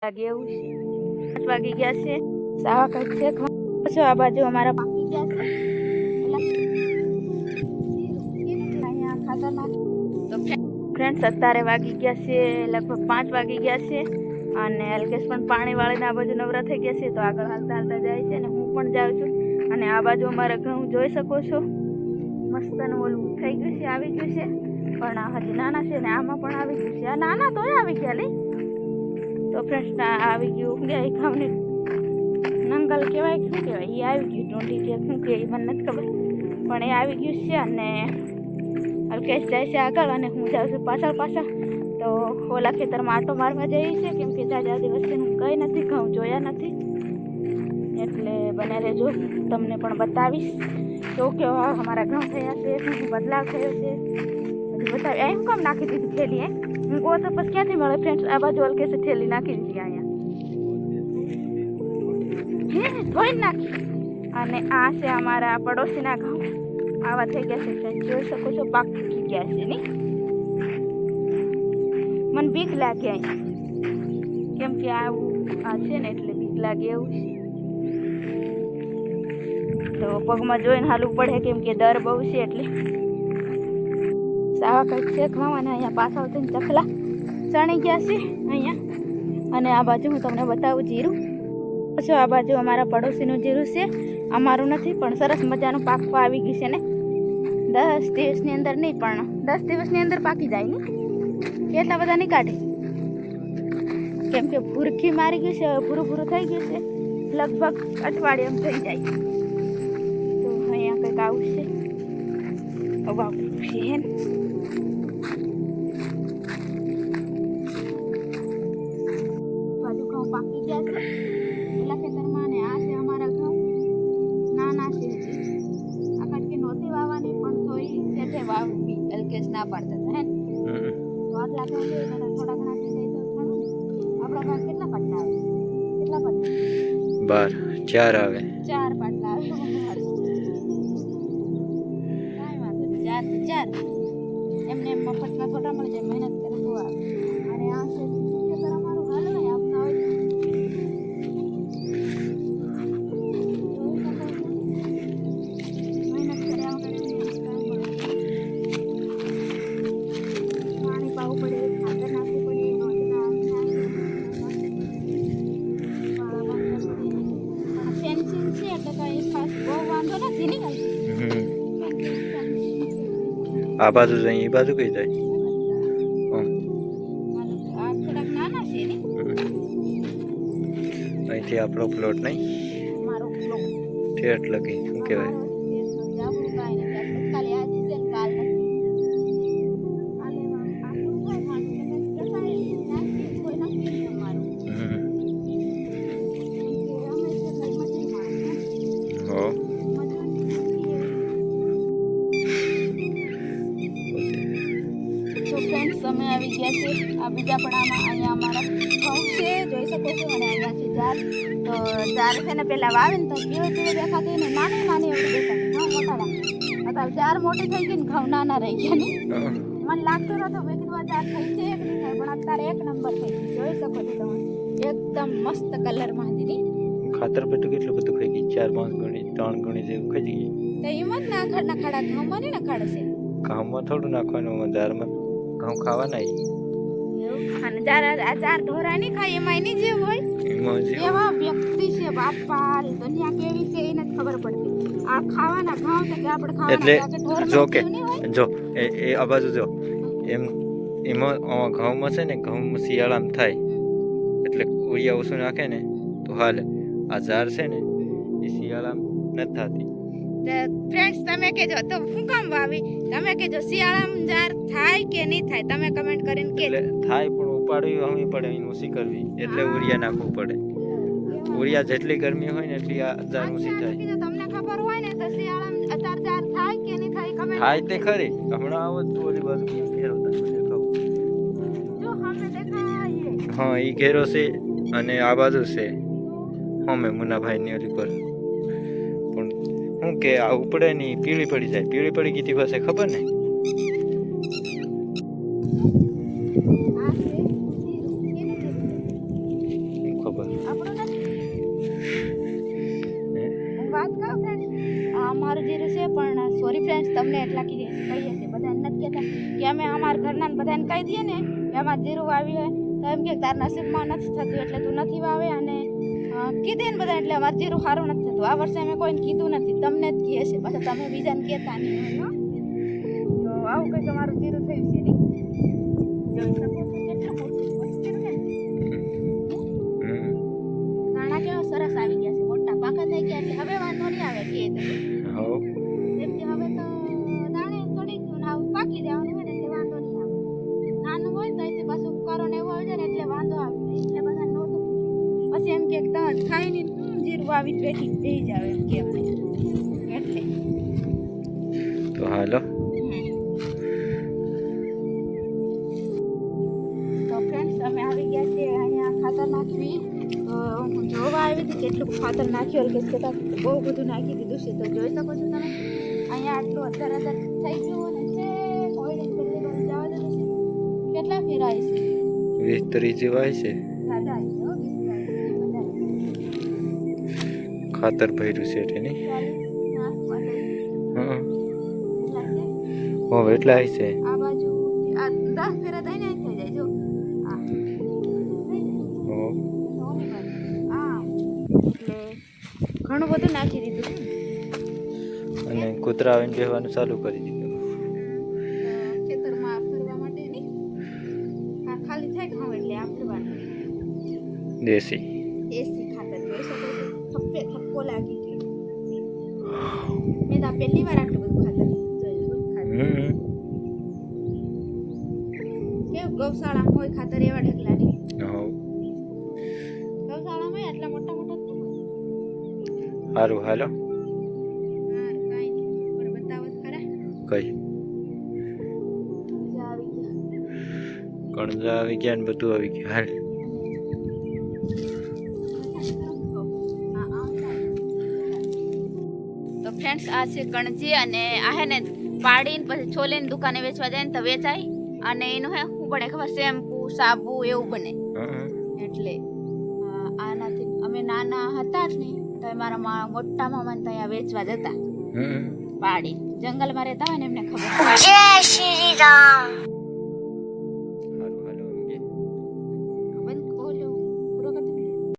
લાગે એવું છે 5 વાગી ગયા છે સાવા કઈ છે છો આ બાજુ અમારા પાકી ગયા છે અહીંયા ખાતર નાખ તો ફ્રેન્ડ્સ અત્યારે વાગી ગયા છે લગભગ 5 વાગી ગયા છે અને અલ્કેશ પણ પાણી વાળીને આ બાજુ નવરા થઈ ગયા છે તો આગળ હાલતા હાલતા જાય છે અને હું પણ જાઉં છું અને આ બાજુ અમારા ઘઉં જોઈ શકો છો મસ્તનું ઓલું થઈ ગયું છે આવી ગયું છે પણ હજી નાના છે ને આમાં પણ આવી ગયું છે આ નાના તોય આવી ગયા લે તો ફ્રેન્ડ્સ આવી ગયું ગયા ઘઉંની નંગલ કહેવાય શું કહેવાય એ આવી ગયું ટોંટી કે શું કે મને નથી ખબર પણ એ આવી ગયું છે અને અલ્કેશ જાય છે આગળ અને હું જાઉં છું પાછળ તો ઓલા ખેતરમાં આટો મારવા જઈએ છે કેમ કે જાજા દિવસથી હું કંઈ નથી ઘઉં જોયા નથી એટલે બને રહેજો તમને પણ બતાવીશ તો કેવા અમારા ઘઉં થયા છે શું બદલાવ થયો છે બધું બતાવી એમ કેમ નાખી દીધું થેલી હું કહો તો પછી ક્યાંથી મળે ફ્રેન્ડ્સ આ બાજુ અલ્કેશે થેલી નાખી દીધી અહીંયા ધોઈ નાખી અને આ છે અમારા પડોશીના ઘઉં આવા થઈ ગયા છે ફ્રેન્ડ જોઈ શકો છો પાકી ગયા છે નહીં મને બીક લાગે અહીંયા કેમ કે આવું આ છે ને એટલે બીક લાગે એવું છે તો પગમાં જોઈને હાલવું પડે કેમ કે દર બહુ છે એટલે સાવા કંઈક છે ઘઉં અને અહીંયા પાછળ થઈને ચખલા ચણી ગયા છે અહીંયા અને આ બાજુ હું તમને બતાવું જીરું છો આ બાજુ અમારા પડોશીનું જીરું છે અમારું નથી પણ સરસ મજાનું પાકવા આવી ગયું છે ને 10 દિવસની અંદર નહીં પણ 10 દિવસની અંદર પાકી જાય ને કેટલા બધા નહીં કાઢે કેમ કે ભૂરખી મારી ગયું છે પૂરું થઈ ગયું છે લગભગ અઠવાડિયે થઈ જાય તો અહીંયા કંઈક આવું છે વાવ છે હે બાજુ ઘઉં પાકી ગયા છે પેલા ખેતરમાં ને આ છે અમારા ઘઉં નાના છે આ કટકી નહોતી વાવવાની પણ તોય શેઠે વાવી અલ્કેશ ના પાડતા હતા હે તો આટલા ઘઉં છે થોડા ઘણા થઈ જાય તો ઘણું આપણા ઘઉં કેટલા પાટલા આવે 12 4 આવે 4 પાટલા આવે કાંઈ વાંધો નહીં 4 તો 4 એમને એમ મફતમાં થોડા મળી જાય મહેનત કરે તો આવે અને આ છે ખેતર અમારું હાલે ને આપના હોય મહેનત કર્યા વગર પાણી પાવું પડે ખાતર નાખવું પડે ફેન્સિંગ છે એટલે કઈ ખાસ બહુ વાંધો નથી ને આ બાજુ જાય એ બાજુ કઈ જાય આ થોડાક નાના છે ને અહીંથી આપણો પ્લોટ નહીં મારો પ્લોટ ઠેઠ લગી શું કહેવાય અમે આવી ગયા છે આ બીજા પડામાં અહીંયા અમારા ઘઉં છે જોઈ શકો છો અને અહીંયા છે જાર તો જાર છે ને પેલા વાવે ને તો કેવો દેખાતી ને નાની એવી દેખાતી ઘઉં મોટા અત્યારે જાર મોટી થઈ ગઈ ને ઘઉં નાના રહી ગયા ને મને લાગતું નતું મેં કીધું જાર થઈ છે એક નહીં થાય પણ અત્યારે 1 નંબર થઈ ગઈ જોઈ શકો છો તમે એકદમ મસ્ત કલરમાં હતી ખાતર પેટું કેટલું બધું ખાઈ ગઈ 4-5 ગણી 3 ગણી જેવું ખાઈ ગઈ તો એમાં જ ના ખાડા ઘઉંમાં નહીં નખાડે છે ઘઉંમાં થોડું નાખવાનું જારમાં ઘઉં ખાવાના અને ચાર ઢોરા નહીં ખાય એમાં એની જે હોય એવા વ્યક્તિ છે બાપા દુનિયા કેવી છે એને જ ખબર પડતી આ ખાવાના ઘઉં તો કે આપણે ખાવાના એટલે જો કે જો એ આ બાજુ જો એમ એમાં ઘઉંમાં છે ને ઘઉંમાં શિયાળામાં થાય એટલે ઉરિયા ઓછું નાખે ને તો હાલે આ ઝાર છે ને એ શિયાળામાં નથી થતી ફ્રેન્ડ્સ તમે કહેજો તો હું કામ વાવી તમે કહેજો શિયાળામાં જાર થાય કે નહીં થાય તમે કમેન્ટ કરીને કે થાય પણ ઉપાડવી હમી પડે એનું ઓછી કરવી એટલે ઉરિયા નાખવું પડે ઉરિયા જેટલી ગરમી હોય ને એટલી આ જાર ઓછી થાય તમને ખબર હોય ને તો શિયાળામાં અત્યારે જાર થાય કે નહીં થાય કમેન્ટ થાય તે ખરી હમણાં આવો તો ઓલી બાજુ ઘેરો જો સામે દેખાય હા ઈ ઘેરો છે અને આ બાજુ છે હમે મુનાભાઈની ઓલી પર પણ હું કે આ ઉપડે ની પીળી પડી જાય પીળી પડી ગઈ પાસે ખબર ને ઘરના બધાને કહી દઈએ ને કે અમારે જીરું વાવી હોય તો એમ કે તાર નસીબમાં નથી થતું એટલે તું નથી વાવે. અને કીધે ને બધા એટલે અમારે જીરું સારું નથી થતું. આ વર્ષે અમે કોઈને કીધું નથી, તમને જ કહે છે, પાછા તમે બીજાને કહેતા નહીં હોય. તો આવું કંઈક અમારું જીરું થયું છે નહીં. જોઈ શકો છો કેટલું મોટું વસ્તુ છે. દાણા કેવા સરસ આવી ગયા છે, મોટા પાકા થઈ ગયા એટલે હવે વાંધો નહીં આવે કે જેમ કે હવે તો દાણે થોડીક પાકી જવાનું હોય ને એટલે વાંધો નહીં આવે. નાનું હોય તો એટલે પાછું કરો ને એવું આવી જાય ને એટલે વાંધો આવે એટલે બધા નહોતું. પછી એમ કે થાય નહીં જીરું વાવી બેઠી થઈ જાવ એમ કે અમને એટલે તો હાલો. તો ફ્રેન્ડ્સ અમે આવી ગયા છીએ અહીંયા ખાતર નાખવી. તો હું જોવા આવી હતી કેટલું ખાતર નાખ્યું કે કહેતા બહુ બધું નાખી દીધું છે. તો જોઈ શકો છો તમે અહીંયા આટલું અત્યારે થઈ ગયું અને છે કોઈ પહેલી વાર જવા દીધું છે. કેટલા ફેરાય છે? 20-30 જેવા છે. દાદા આવી ગયો 20 ખાતર ભર્યું છે એની. હવે એટલા છે. આ બાજુ આ 10 ફેરા થઈને થઈ જાય જો આ એટલે ઘણું બધું નાખી દીધું અને કૂતરા આવીને બેહવાનું ચાલુ કરી દીધું ખેતરમાં ફરવા માટે નહીં. ખાલી થાય ખાવ એટલે આ ફરવાનું દેશી ખાતર જોઈ શકો છો. થપ્પો લાગી ગયો. મેં તો પહેલી વાર આટલું બધું ખાતર જોયું. કેવું ગૌશાળામાં હોય ખાતર એવા ઢગલા નહીં. ગૌશાળામાં આટલા મોટા મોટા જ હોય. સારું હાલો. કાંઈ નહીં પણ બતાવો તો ખરા. કઈ મજા આવી ગયા. કણજા આવી ગયા ને બધું આવી ગયું. હાલ તો ફ્રેન્ડ્સ આ છે કણજી અને આ હે ને પાડીને પછી છોલીને દુકાને વેચવા જાય ને તો વેચાય. અને એનું હે શું બને ખબર? શેમ્પુ, સાબુ એવું બને. એટલે આનાથી અમે નાના હતા જ નહીં તો મારા મોટા મામાને ત્યાં વેચવા જતા પાડી. જંગલમાં રહેતા હોય ને એમને ખબર. જય શ્રી રામ.